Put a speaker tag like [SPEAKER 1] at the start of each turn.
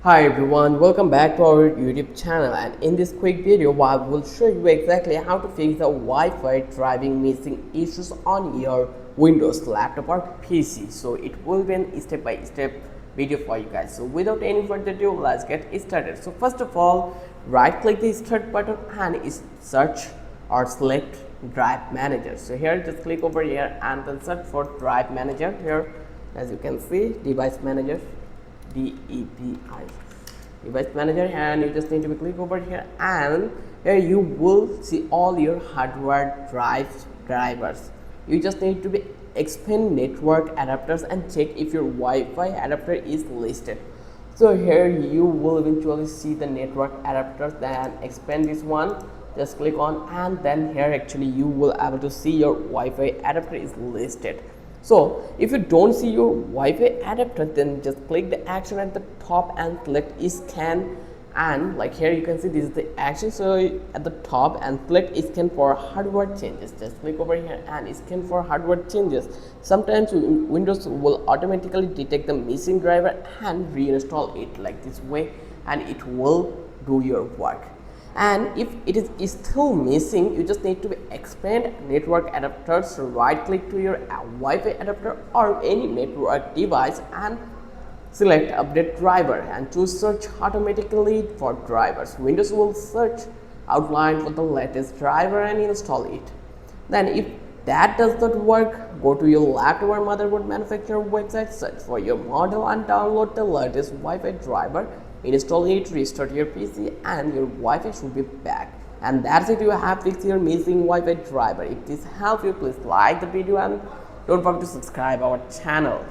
[SPEAKER 1] Hi everyone, welcome back to our YouTube channel, and in this quick video I will show you exactly how to fix the Wi-Fi driving missing issues on your Windows laptop or PC. So it will be a step-by-step video for you guys. So without any further ado, let's get started. So first of all, right click the start button and search or select Drive Manager. So here just click over here and then search for Drive Manager. Here as you can see, Device Manager, DEVI, Device Manager, and you just need to click over here, and here you will see all your hardware drivers. You just need to expand network adapters and check if your Wi-Fi adapter is listed. So here you will eventually see the network adapters, then expand this one, just click on, and then here actually you will able to see your Wi-Fi adapter is listed. So if you don't see your Wi-Fi adapter, then just click the action at the top and select scan, and like here you can see this is the action. So at the top and select scan for hardware changes, just click over here and scan for hardware changes. Sometimes Windows will automatically detect the missing driver and reinstall it like this way, and it will do your work. And if it is still missing, you just need to expand network adapters. Right click to your Wi-Fi adapter or any network device and select update driver and choose search automatically for drivers. Windows will search outline for the latest driver and install it. Then if that does not work, go to your laptop or motherboard manufacturer website, search for your model and download the latest Wi-Fi driver, install it, restart your PC, and your Wi-Fi should be back. And that's it, you have fixed your missing Wi-Fi driver. If this helped you, please like the video and don't forget to subscribe our channel.